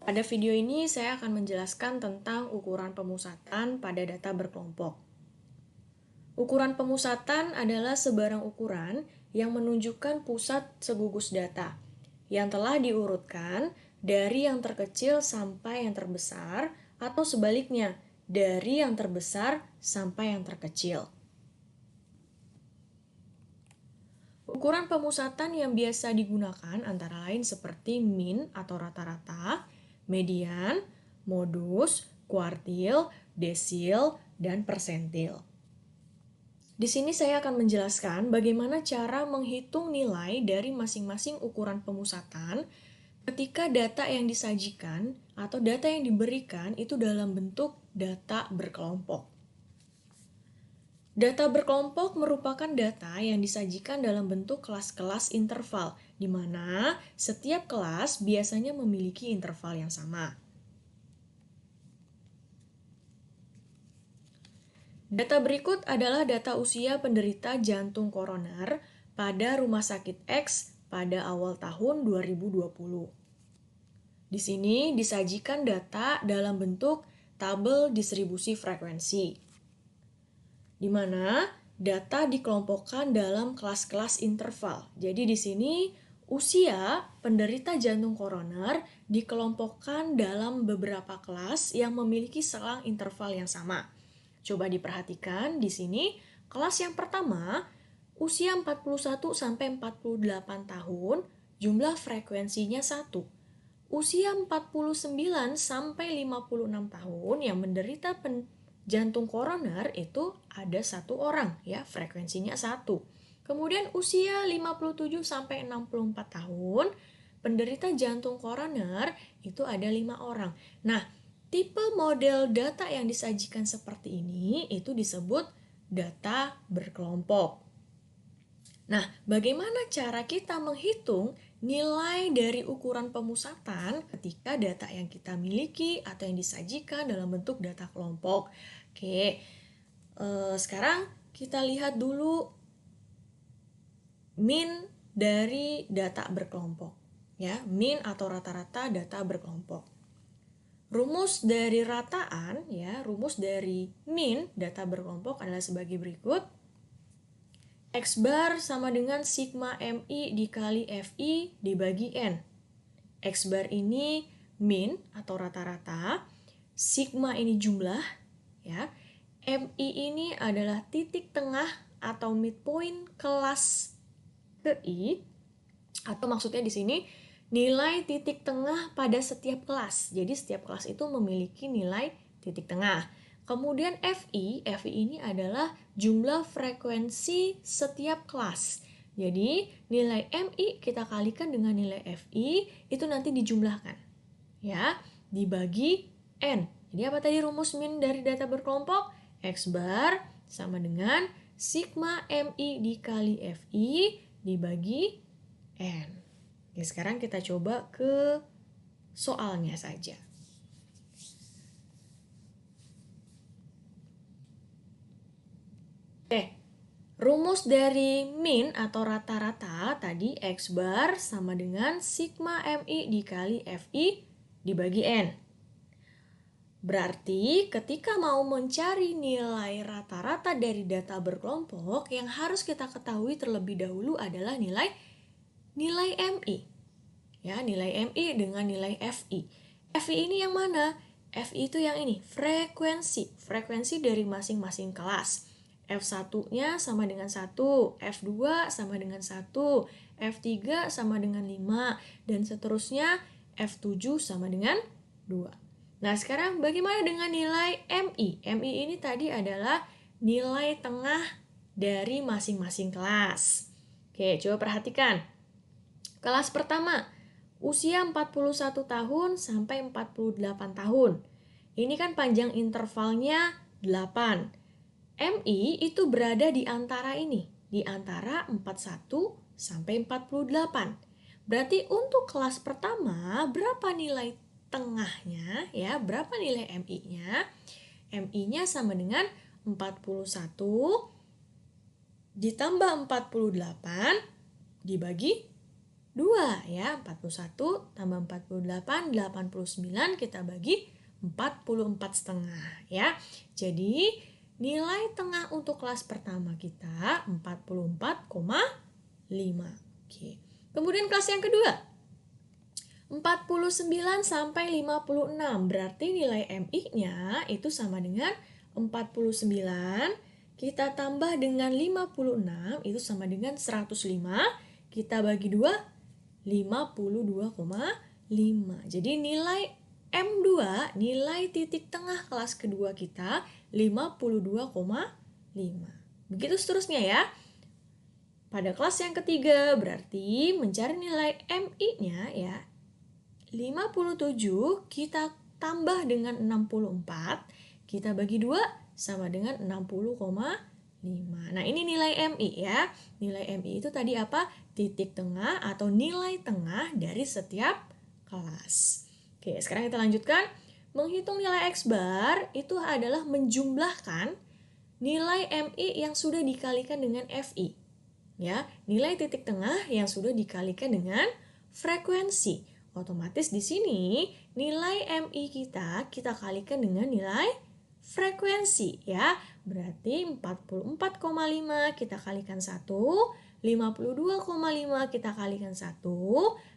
Pada video ini saya akan menjelaskan tentang ukuran pemusatan pada data berkelompok. Ukuran pemusatan adalah sebarang ukuran yang menunjukkan pusat segugus data yang telah diurutkan dari yang terkecil sampai yang terbesar atau sebaliknya, dari yang terbesar sampai yang terkecil. Ukuran pemusatan yang biasa digunakan antara lain seperti min atau rata-rata, median, modus, kuartil, desil, dan persentil. Di sini saya akan menjelaskan bagaimana cara menghitung nilai dari masing-masing ukuran pemusatan ketika data yang disajikan atau data yang diberikan itu dalam bentuk data berkelompok. Data berkelompok merupakan data yang disajikan dalam bentuk kelas-kelas interval, di mana setiap kelas biasanya memiliki interval yang sama. Data berikut adalah data usia penderita jantung koroner pada Rumah Sakit X pada awal tahun 2020. Di sini disajikan data dalam bentuk tabel distribusi frekuensi, di mana data dikelompokkan dalam kelas-kelas interval. Jadi di sini usia penderita jantung koroner dikelompokkan dalam beberapa kelas yang memiliki selang interval yang sama. Coba diperhatikan di sini, kelas yang pertama usia 41 sampai 48 tahun, jumlah frekuensinya 1. Usia 49 sampai 56 tahun yang menderita jantung koroner itu ada 1 orang ya, frekuensinya 1. Kemudian usia 57 sampai 64 tahun penderita jantung koroner itu ada 5 orang. Nah, tipe model data yang disajikan seperti ini itu disebut data berkelompok. Nah, bagaimana cara kita menghitung nilai dari ukuran pemusatan ketika data yang kita miliki atau yang disajikan dalam bentuk data kelompok? Oke, sekarang kita lihat dulu min dari data berkelompok. Ya, min atau rata-rata data berkelompok. Rumus dari rataan, ya, rumus dari min data berkelompok adalah sebagai berikut. X bar sama dengan sigma MI dikali FI dibagi N. X bar ini min atau rata-rata, sigma ini jumlah, ya. MI ini adalah titik tengah atau midpoint kelas ke I, atau maksudnya di sini nilai titik tengah pada setiap kelas. Jadi setiap kelas itu memiliki nilai titik tengah. Kemudian FI ini adalah jumlah frekuensi setiap kelas. Jadi nilai MI kita kalikan dengan nilai FI itu nanti dijumlahkan. Ya, dibagi N. Jadi apa tadi rumus min dari data berkelompok? X bar sama dengan sigma MI dikali FI dibagi N. Oke, sekarang kita coba ke soalnya saja. Oke, rumus dari min atau rata-rata tadi X bar sama dengan sigma MI dikali FI dibagi N. Berarti ketika mau mencari nilai rata-rata dari data berkelompok, yang harus kita ketahui terlebih dahulu adalah nilai MI. Ya, nilai MI dengan nilai FI. FI ini yang mana? FI itu yang ini, frekuensi dari masing-masing kelas. F1-nya sama dengan 1, F2 sama dengan 1, F3 sama dengan 5, dan seterusnya F7 sama dengan 2. Nah, sekarang bagaimana dengan nilai MI? MI ini tadi adalah nilai tengah dari masing-masing kelas. Oke, coba perhatikan. Kelas pertama, usia 41 tahun sampai 48 tahun. Ini kan panjang intervalnya 8. MI itu berada di antara ini, di antara 41 sampai 48. Berarti untuk kelas pertama, berapa nilai tengahnya? Ya, berapa nilai MI-nya? MI-nya sama dengan 41 ditambah 48 dibagi 2 ya. 41 tambah 48, 89 kita bagi 44,5 ya. Jadi nilai tengah untuk kelas pertama kita 44,5. Oke. Kemudian kelas yang kedua 49 sampai 56, berarti nilai MI-nya itu sama dengan 49, kita tambah dengan 56, itu sama dengan 105, kita bagi 2, 52,5. Jadi nilai M2, nilai titik tengah kelas kedua kita, 52,5. Begitu seterusnya ya. Pada kelas yang ketiga, berarti mencari nilai MI-nya ya, 57 kita tambah dengan 64, kita bagi 2 sama dengan 60,5. Nah, ini nilai MI ya. Nilai MI itu tadi apa? Titik tengah atau nilai tengah dari setiap kelas. Oke, sekarang kita lanjutkan. Menghitung nilai X bar itu adalah menjumlahkan nilai MI yang sudah dikalikan dengan FI. Ya, nilai titik tengah yang sudah dikalikan dengan frekuensi. Otomatis di sini nilai MI kita kalikan dengan nilai frekuensi ya. Berarti 44,5 kita kalikan 1, 52,5 kita kalikan 1,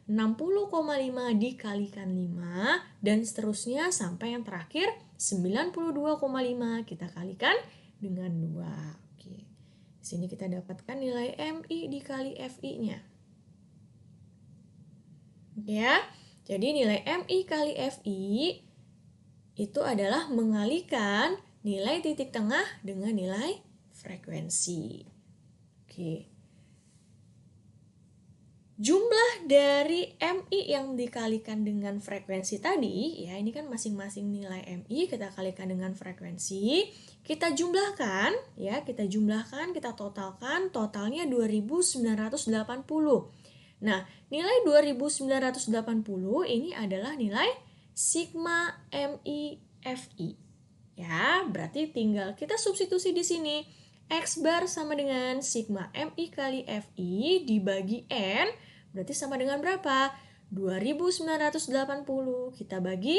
60,5 dikalikan 5, dan seterusnya sampai yang terakhir 92,5 kita kalikan dengan 2. Oke. Di sini kita dapatkan nilai MI dikali FI-nya. Ya, jadi nilai MI kali FI itu adalah mengalikan nilai titik tengah dengan nilai frekuensi. Oke. Jumlah dari MI yang dikalikan dengan frekuensi tadi, ya ini kan masing-masing nilai MI kita kalikan dengan frekuensi, kita jumlahkan, ya kita totalkan, totalnya 2980. Nah, nilai 2980 ini adalah nilai sigma MI FI. Ya, berarti tinggal kita substitusi di sini. X bar sama dengan sigma MI kali FI dibagi N, berarti sama dengan berapa? 2980 kita bagi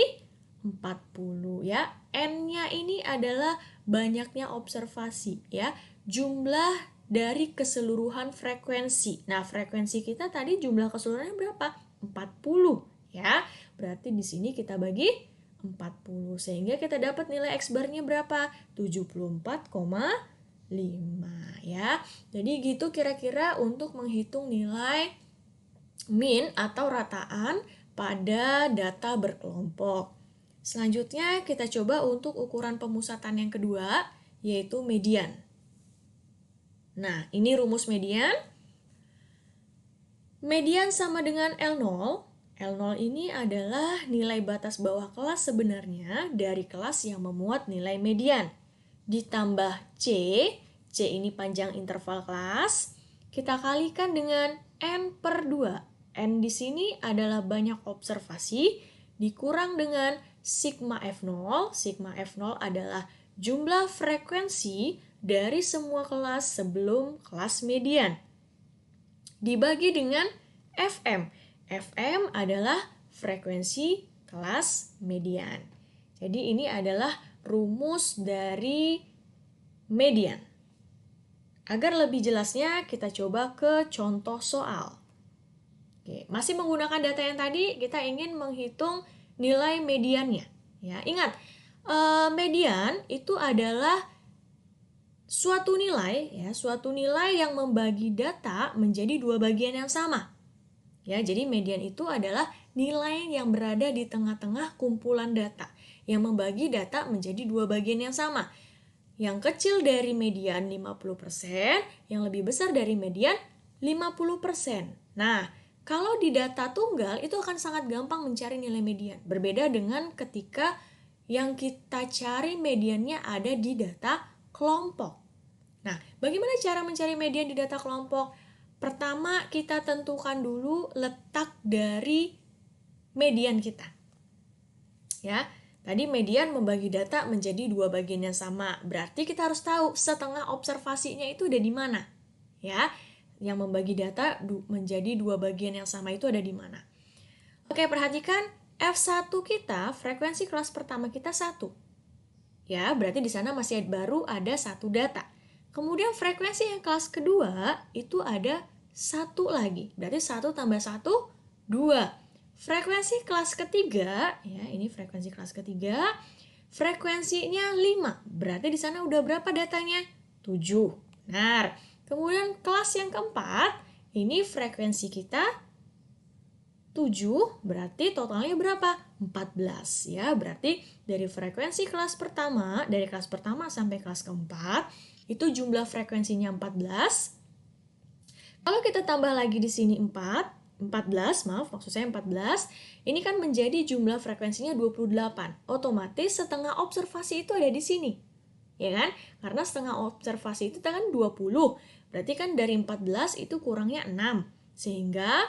40 ya. N-nya ini adalah banyaknya observasi ya. Jumlah dari keseluruhan frekuensi. Nah, frekuensi kita tadi jumlah keseluruhannya berapa? 40 ya. Berarti di sini kita bagi 40 sehingga kita dapat nilai X bar-nya berapa? 74,5 ya. Jadi gitu kira-kira untuk menghitung nilai min atau rataan pada data berkelompok. Selanjutnya kita coba untuk ukuran pemusatan yang kedua, yaitu median. Nah, ini rumus median. Median sama dengan L0. L0 ini adalah nilai batas bawah kelas sebenarnya dari kelas yang memuat nilai median. Ditambah C ini panjang interval kelas, kita kalikan dengan N per 2. N di sini adalah banyak observasi, dikurang dengan sigma F0. Sigma F0 adalah jumlah frekuensi dari semua kelas sebelum kelas median. Dibagi dengan FM. FM adalah frekuensi kelas median. Jadi ini adalah rumus dari median. Agar lebih jelasnya kita coba ke contoh soal. Oke, masih menggunakan data yang tadi, kita ingin menghitung nilai mediannya. Ya, ingat, median itu adalah suatu nilai yang membagi data menjadi dua bagian yang sama. Ya, jadi median itu adalah nilai yang berada di tengah-tengah kumpulan data yang membagi data menjadi dua bagian yang sama. Yang kecil dari median 50%, yang lebih besar dari median 50%. Nah, kalau di data tunggal itu akan sangat gampang mencari nilai median. Berbeda dengan ketika yang kita cari mediannya ada di data kelompok. Nah, bagaimana cara mencari median di data kelompok? Pertama, kita tentukan dulu letak dari median kita. Ya, tadi median membagi data menjadi dua bagian yang sama. Berarti kita harus tahu setengah observasinya itu ada di mana. Ya, yang membagi data menjadi dua bagian yang sama itu ada di mana. Oke, perhatikan F1 kita, frekuensi kelas pertama kita 1. Ya, berarti di sana masih baru ada 1 data. Kemudian frekuensi yang kelas kedua itu ada 1 lagi. Berarti 1 tambah 1, 2. Frekuensi kelas ketiga, ya ini frekuensi kelas ketiga, frekuensinya 5. Berarti di sana udah berapa datanya? 7. Benar. Kemudian kelas yang keempat, ini frekuensi kita 7, berarti totalnya berapa? 14 ya. Berarti dari frekuensi kelas pertama, dari kelas pertama sampai kelas keempat, itu jumlah frekuensinya 14. Kalau kita tambah lagi di sini 14, maksud saya 14, ini kan menjadi jumlah frekuensinya 28. Otomatis setengah observasi itu ada di sini. Ya kan? Karena setengah observasi itu kan 20. Berarti kan dari 14 itu kurangnya 6. Sehingga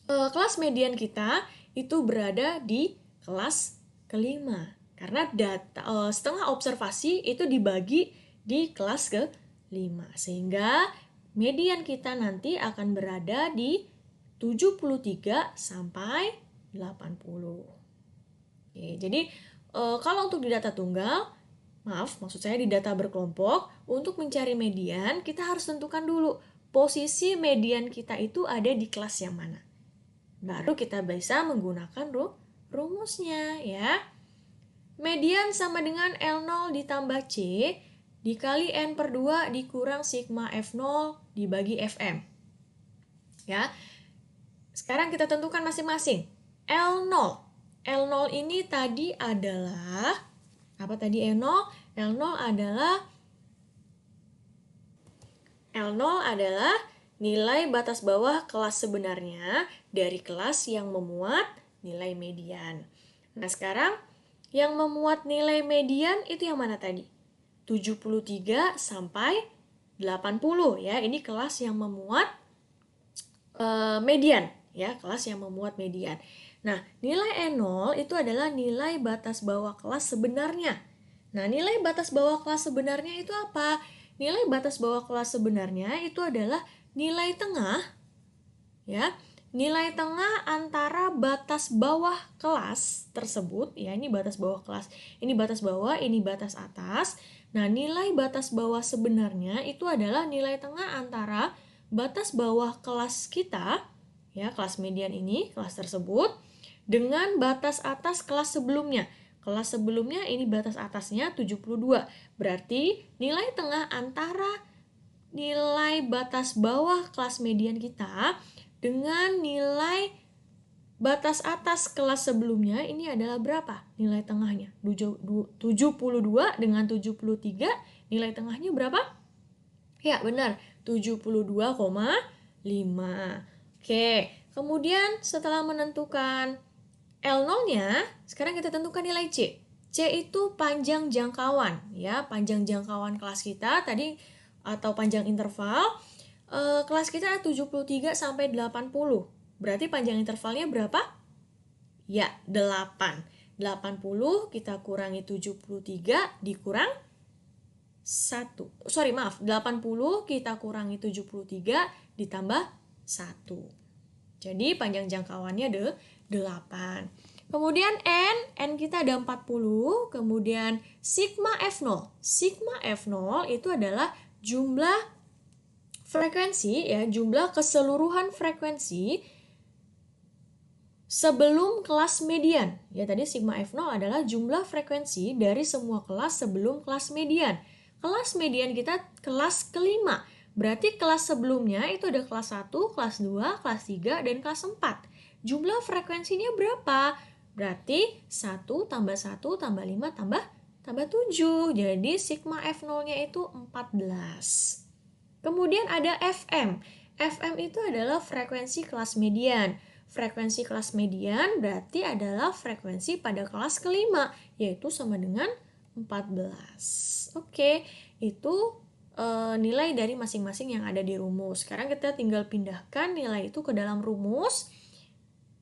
kelas median kita itu berada di kelas kelima. Karena setengah observasi itu dibagi di kelas kelima. Sehingga median kita nanti akan berada di 73 sampai 80. Oke, jadi kalau untuk di data tunggal, maksud saya di data berkelompok, untuk mencari median, kita harus tentukan dulu posisi median kita itu ada di kelas yang mana. Baru kita bisa menggunakan rumusnya ya. Median sama dengan L0 ditambah C dikali N per 2 dikurang sigma F0 dibagi Fm. Ya. Sekarang kita tentukan masing-masing. L0. L0 ini tadi adalah, apa tadi L0? L0 adalah nilai batas bawah kelas sebenarnya dari kelas yang memuat nilai median. Nah sekarang yang memuat nilai median itu yang mana tadi? 73 sampai 80 ya. Ini kelas yang memuat median ya, kelas yang memuat median. Nah, nilai E0 itu adalah nilai batas bawah kelas sebenarnya. Nah, nilai batas bawah kelas sebenarnya itu apa? Nilai batas bawah kelas sebenarnya itu adalah nilai tengah ya. Nilai tengah antara batas bawah kelas tersebut, ya ini batas bawah kelas, ini batas bawah, ini batas atas. Nah, nilai batas bawah sebenarnya itu adalah nilai tengah antara batas bawah kelas kita, ya kelas median ini, kelas tersebut, dengan batas atas kelas sebelumnya. Kelas sebelumnya ini batas atasnya 72. Berarti nilai tengah antara nilai batas bawah kelas median kita dengan nilai batas atas kelas sebelumnya ini adalah berapa? Nilai tengahnya 72 dengan 73, nilai tengahnya berapa? Ya, benar. 72,5. Oke, kemudian setelah menentukan L0-nya, sekarang kita tentukan nilai C. C itu panjang jangkauan, ya, panjang jangkauan kelas kita tadi atau panjang interval. Kelas kita 73 sampai 80. Berarti panjang intervalnya berapa? Ya, 8. 80 kita kurangi 73 dikurang 80 kita kurangi 73 ditambah 1. Jadi panjang jangkauannya 8. Kemudian N kita ada 40, kemudian sigma F0. Sigma F0 itu adalah jumlah frekuensi ya, jumlah keseluruhan frekuensi sebelum kelas median. Ya tadi sigma F0 adalah jumlah frekuensi dari semua kelas sebelum kelas median. Kelas median kita kelas kelima. Berarti kelas sebelumnya itu ada kelas 1, kelas 2, kelas 3, dan kelas 4. Jumlah frekuensinya berapa? Berarti 1 tambah 1 tambah 5 tambah 7. Jadi sigma F0-nya itu 14. Kemudian ada FM. FM itu adalah frekuensi kelas median. Frekuensi kelas median berarti adalah frekuensi pada kelas kelima, yaitu sama dengan 14. Oke, itu nilai dari masing-masing yang ada di rumus. Sekarang kita tinggal pindahkan nilai itu ke dalam rumus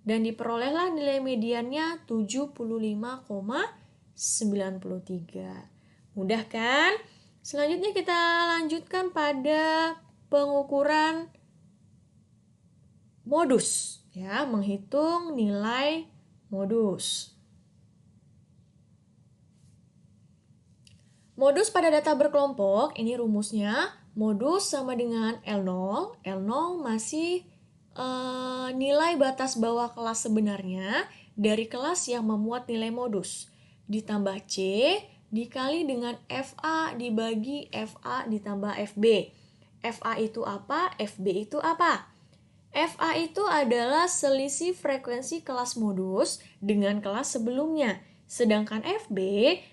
dan diperolehlah nilai mediannya 75,93. Mudah kan? Selanjutnya kita lanjutkan pada pengukuran modus, ya, menghitung nilai modus. Modus pada data berkelompok, ini rumusnya, modus sama dengan L0. L0 masih nilai batas bawah kelas sebenarnya dari kelas yang memuat nilai modus. Ditambah C dikali dengan FA dibagi FA ditambah FB. FA itu apa? FB itu apa? FA itu adalah selisih frekuensi kelas modus dengan kelas sebelumnya. Sedangkan FB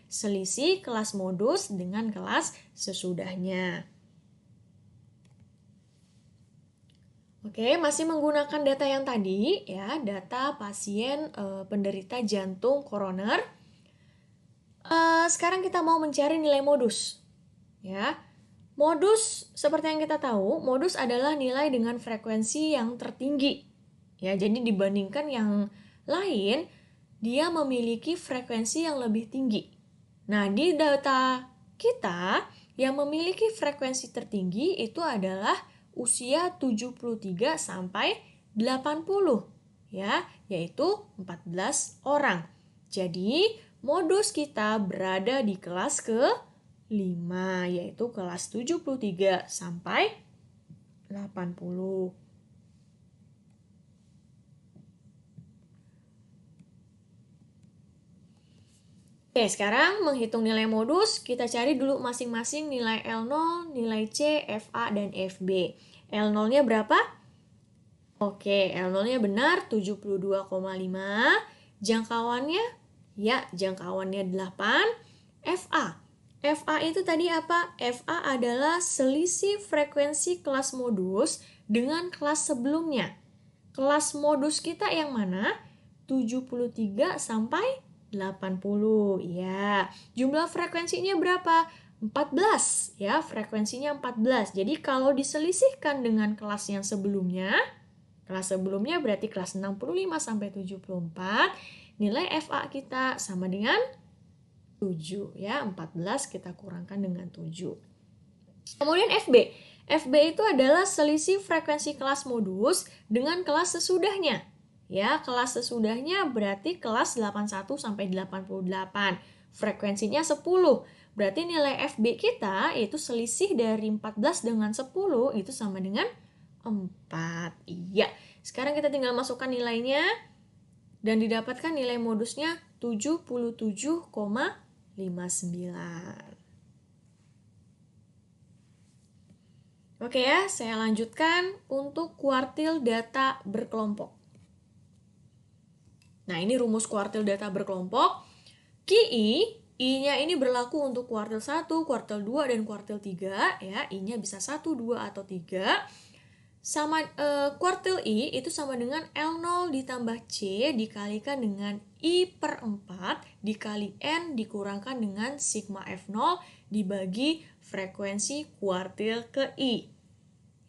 selisih kelas modus dengan kelas sesudahnya. Oke, masih menggunakan data yang tadi, ya, data pasien penderita jantung koroner. Sekarang kita mau mencari nilai modus, ya. Modus, seperti yang kita tahu, modus adalah nilai dengan frekuensi yang tertinggi. Ya, jadi dibandingkan yang lain, dia memiliki frekuensi yang lebih tinggi. Nah, di data kita, yang memiliki frekuensi tertinggi itu adalah usia 73 sampai 80, ya, yaitu 14 orang. Jadi, modus kita berada di kelas ke-5, yaitu kelas 73 sampai 80. Oke, sekarang menghitung nilai modus, kita cari dulu masing-masing nilai L0, nilai C, FA, dan FB. L0-nya berapa? Oke, L0-nya benar, 72,5. Jangkauannya? Ya, jangkauannya 8. FA. FA itu tadi apa? FA adalah selisih frekuensi kelas modus dengan kelas sebelumnya. Kelas modus kita yang mana? 73 sampai 80, ya. Jumlah frekuensinya berapa? 14, ya. Frekuensinya 14. Jadi kalau diselisihkan dengan kelas yang sebelumnya, kelas sebelumnya berarti kelas 65 sampai 74, nilai FA kita sama dengan 7, ya. 14 kita kurangkan dengan 7. Kemudian FB. FB itu adalah selisih frekuensi kelas modus dengan kelas sesudahnya. Ya, kelas sesudahnya berarti kelas 81 sampai 88. Frekuensinya 10. Berarti nilai FB kita itu selisih dari 14 dengan 10 itu sama dengan 4. Iya. Sekarang kita tinggal masukkan nilainya dan didapatkan nilai modusnya 77,59. Oke ya, saya lanjutkan untuk kuartil data berkelompok. Nah, ini rumus kuartil data berkelompok. KI, I-nya ini berlaku untuk kuartil 1, kuartil 2, dan kuartil 3. Ya, I-nya bisa 1, 2, atau 3. Sama kuartil I itu sama dengan L0 ditambah C dikalikan dengan I per 4 dikali N dikurangkan dengan sigma F0 dibagi frekuensi kuartil ke I.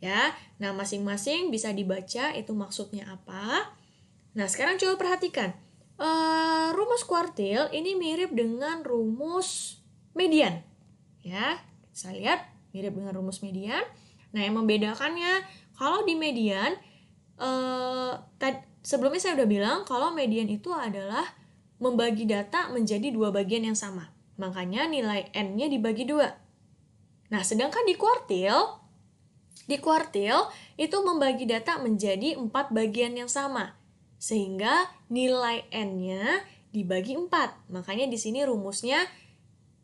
Ya, nah masing-masing bisa dibaca itu maksudnya apa. Nah, sekarang coba perhatikan. Rumus kuartil ini mirip dengan rumus median. Ya, saya lihat mirip dengan rumus median. Nah, yang membedakannya, kalau di median, sebelumnya saya udah bilang kalau median itu adalah membagi data menjadi dua bagian yang sama. Makanya nilai N-nya dibagi 2. Nah, sedangkan di kuartil itu membagi data menjadi 4 bagian yang sama. Sehingga nilai N-nya dibagi 4. Makanya di sini rumusnya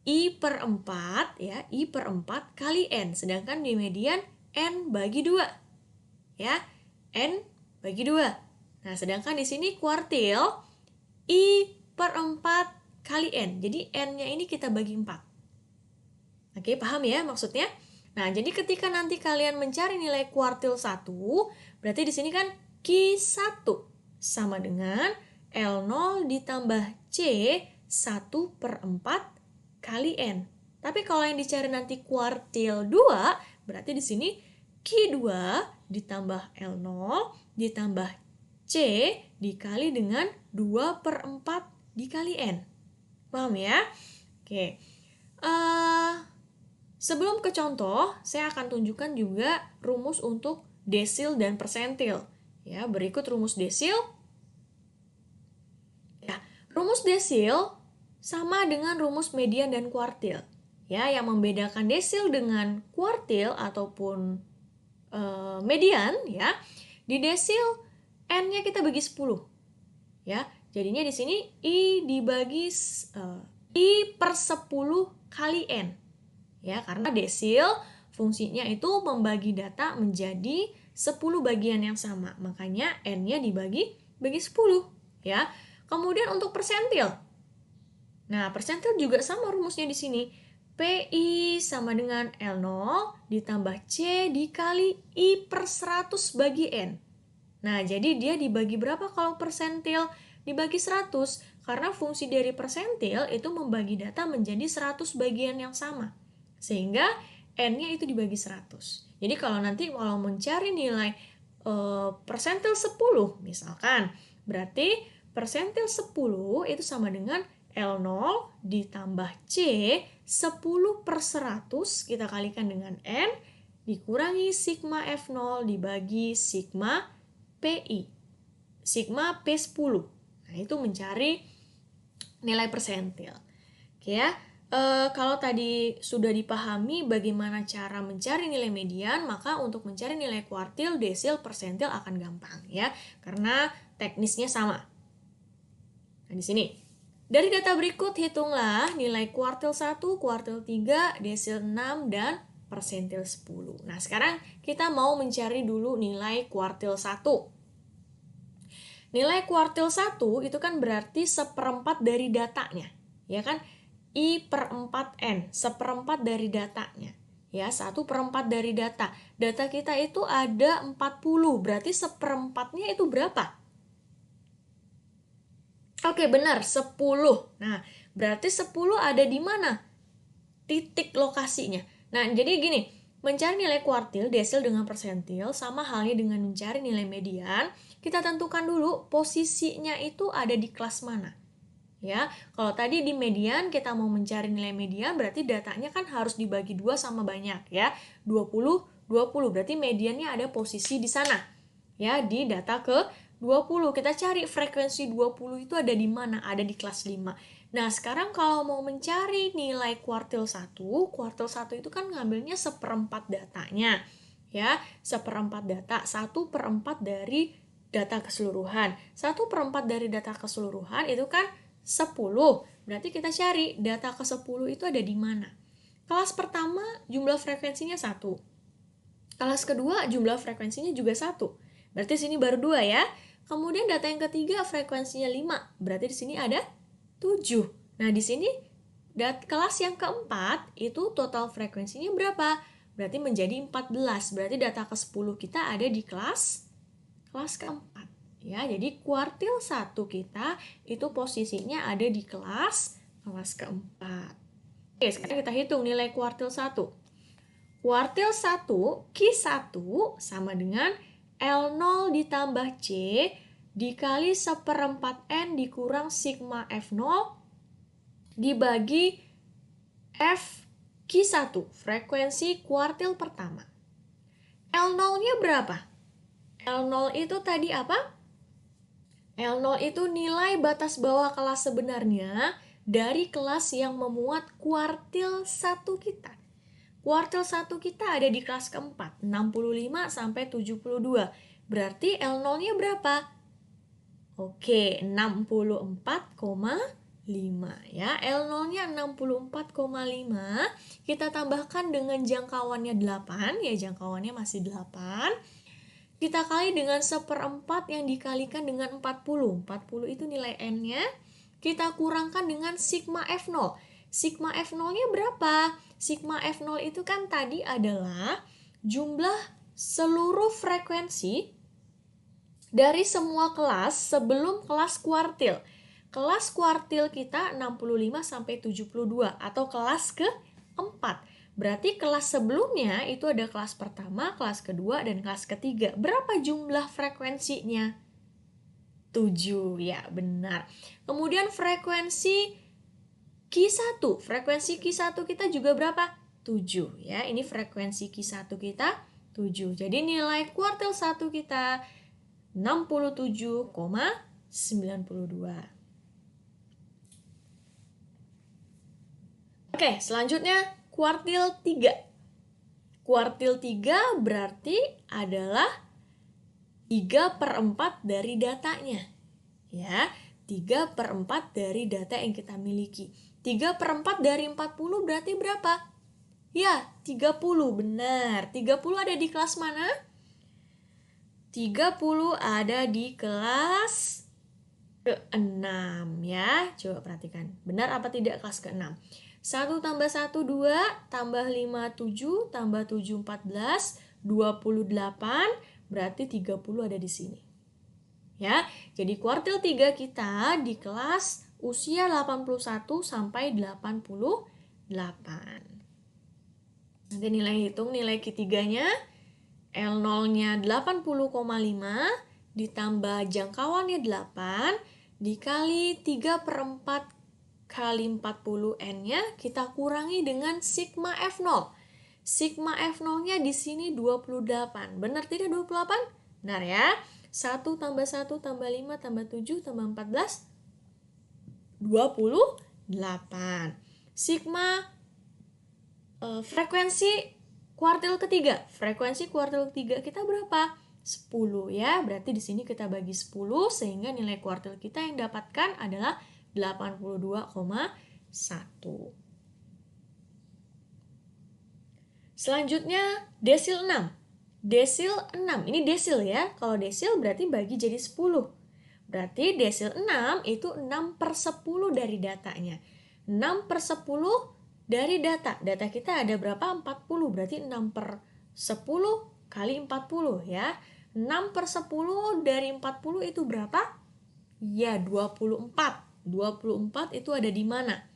I per 4, ya, I per 4 kali N. Sedangkan di median N bagi 2. Ya, N bagi 2. Nah, sedangkan di sini kuartil I per 4 kali N. Jadi N-nya ini kita bagi 4. Oke, paham ya maksudnya? Nah, jadi ketika nanti kalian mencari nilai kuartil 1, berarti di sini kan Q1 sama dengan L0 ditambah C 1 per 4 kali N. Tapi kalau yang dicari nanti kuartil 2, berarti di sini Q2 ditambah L0 ditambah C dikali dengan 2 per 4 dikali N. Paham ya? Oke. Sebelum ke contoh, saya akan tunjukkan juga rumus untuk desil dan persentil. Ya, berikut rumus desil. Ya, rumus desil sama dengan rumus median dan kuartil. Ya, yang membedakan desil dengan kuartil ataupun median, ya, di desil n-nya kita bagi 10. Ya, jadinya di sini I dibagi I per 10 kali N. Ya, karena desil fungsinya itu membagi data menjadi 10 bagian yang sama. Makanya N-nya bagi 10. Ya. Kemudian untuk persentil. Nah, persentil juga sama rumusnya di sini. PI sama dengan L0 ditambah C dikali I per 100 bagi N. Nah, jadi dia dibagi berapa kalau persentil? Dibagi 100, karena fungsi dari persentil itu membagi data menjadi 100 bagian yang sama. Sehingga N-nya itu dibagi 100. Jadi kalau nanti kalau mencari nilai persentil 10 misalkan, berarti persentil 10 itu sama dengan L0 ditambah C 10 per 100 kita kalikan dengan N dikurangi sigma F0 dibagi sigma PI. Sigma P10. Nah, itu mencari nilai persentil. Oke ya. Kalau tadi sudah dipahami bagaimana cara mencari nilai median, maka untuk mencari nilai kuartil, desil, persentil akan gampang ya, karena teknisnya sama. Nah, di sini. Dari data berikut hitunglah nilai kuartil 1, kuartil 3, desil 6 dan persentil 10. Nah, sekarang kita mau mencari dulu nilai kuartil 1. Nilai kuartil 1 itu kan berarti seperempat dari datanya, ya kan? I per 4N, seperempat dari datanya. Ya, 1/4 dari data. Data kita itu ada 40, berarti seperempatnya itu berapa? Oke, benar, 10. Nah, berarti 10 ada di mana? Titik lokasinya. Nah, jadi gini, mencari nilai kuartil, desil dengan persentil, sama halnya dengan mencari nilai median, kita tentukan dulu posisinya itu ada di kelas mana. Ya, kalau tadi di median kita mau mencari nilai median berarti datanya kan harus dibagi 2 sama banyak ya. 20 20 berarti mediannya ada posisi di sana. Ya, di data ke 20 kita cari frekuensi 20 itu ada di mana? Ada di kelas 5. Nah, sekarang kalau mau mencari nilai kuartil 1 itu kan ngambilnya seperempat datanya. Ya, seperempat data, 1/4 dari data keseluruhan. 1/4 dari data keseluruhan itu kan 10. Berarti kita cari data ke-10 itu ada di mana. Kelas pertama jumlah frekuensinya 1. Kelas kedua jumlah frekuensinya juga 1. Berarti sini baru 2 ya. Kemudian data yang ketiga frekuensinya 5. Berarti di sini ada 7. Nah, di sini kelas yang keempat itu total frekuensinya berapa? Berarti menjadi 14. Berarti data ke-10 kita ada di kelas keempat. Ya, jadi kuartil 1 kita itu posisinya ada di kelas keempat. Oke, sekarang kita hitung nilai kuartil 1. Kuartil 1, Q1 sama dengan L0 ditambah C dikali seperempat N dikurang sigma F0 dibagi F Q1, frekuensi kuartil pertama. L0-nya berapa? L0 itu tadi apa? L0 itu nilai batas bawah kelas sebenarnya dari kelas yang memuat kuartil 1 kita. Kuartil 1 kita ada di kelas keempat, 65 sampai 72. Berarti L0-nya berapa? Oke, 64,5 ya. L0-nya 64,5. Kita tambahkan dengan jangkauannya 8, ya jangkauannya masih 8. Kita kali dengan seperempat yang dikalikan dengan 40. 40 itu nilai N-nya. Kita kurangkan dengan sigma F0. Sigma F0-nya berapa? Sigma F0 itu kan tadi adalah jumlah seluruh frekuensi dari semua kelas sebelum kelas kuartil. Kelas kuartil kita 65 sampai 72 atau kelas keempat. Berarti kelas sebelumnya itu ada kelas pertama, kelas kedua, dan kelas ketiga. Berapa jumlah frekuensinya? 7, ya benar. Kemudian frekuensi Q1 kita juga berapa? 7 ya. Ini frekuensi Q1 kita 7. Jadi nilai kuartil 1 kita 67,92. Oke, selanjutnya kuartil 3. Kuartil 3 berarti adalah 3/4 dari datanya. Ya, 3/4 dari data yang kita miliki. 3/4 dari 40 berarti berapa? Ya, 30, benar. 30 ada di kelas mana? 30 ada di kelas ke-6 ya. Coba perhatikan. Benar apa tidak kelas ke-6? 1 tambah 1, 2, tambah 5, 7, tambah 7, 14, 28, berarti 30 ada di sini. Ya, jadi kuartil 3 kita di kelas usia 81 sampai 88. Nanti nilai hitung nilai Q3-nya, L0-nya 80,5, ditambah jangkauannya 8, dikali 3/4 kali 40 N-nya, kita kurangi dengan sigma F0. Sigma F0-nya di sini 28. Benar tidak 28? Benar ya. 1 tambah 1 tambah 5 tambah 7 tambah 14, 28. Sigma frekuensi kuartil ketiga. Frekuensi kuartil ketiga kita berapa? 10 ya. Berarti di sini kita bagi 10 sehingga nilai kuartil kita yang dapatkan adalah 82,1. Selanjutnya desil 6. Desil 6. Ini desil ya. Kalau desil berarti bagi jadi 10. Berarti desil 6 itu 6/10 dari datanya. 6/10 dari data. Data kita ada berapa? 40. Berarti 6/10 kali 40 ya. 6/10 dari 40 itu berapa? Ya, 24. 24 itu ada di mana?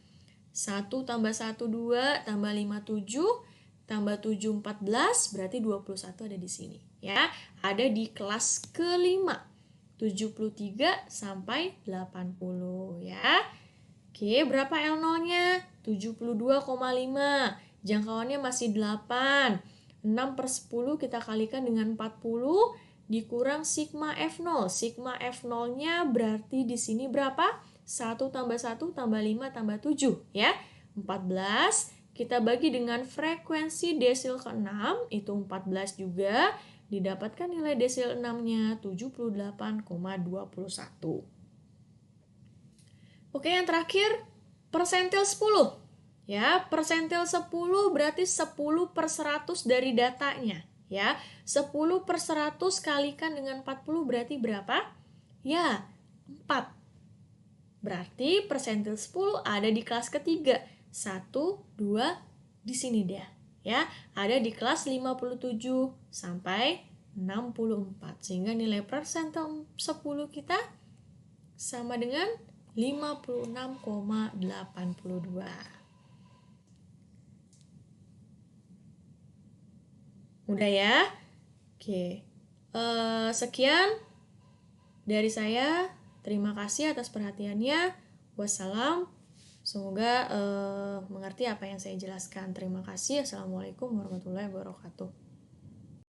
1 tambah 1, 2, tambah 5, 7, tambah 7, 14, berarti 21 ada di sini. Ya, ada di kelas ke-5. 73 sampai 80 ya. Oke, berapa L0-nya? 72,5. Jangkauannya masih 8. 6/10 kita kalikan dengan 40 dikurang sigma F0. Sigma F0-nya berarti di sini berapa? 1 tambah 1 tambah 5 tambah 7 ya. 14 kita bagi dengan frekuensi desil ke-6 itu 14 juga. Didapatkan nilai desil 6-nya 78,21. Oke, yang terakhir persentil 10. Ya, persentil 10 berarti 10/100 dari datanya. Ya, 10/100 kalikan dengan 40 berarti berapa? Ya, 4. Berarti persentil 10 ada di kelas ketiga. 1, 2, di sini dia. Ya, ada di kelas 57 sampai 64. Sehingga nilai persentil 10 kita sama dengan 56,82. Mudah ya? Oke. Sekian dari saya. Terima kasih atas perhatiannya. Wassalam. Semoga mengerti apa yang saya jelaskan. Terima kasih. Assalamualaikum warahmatullahi wabarakatuh.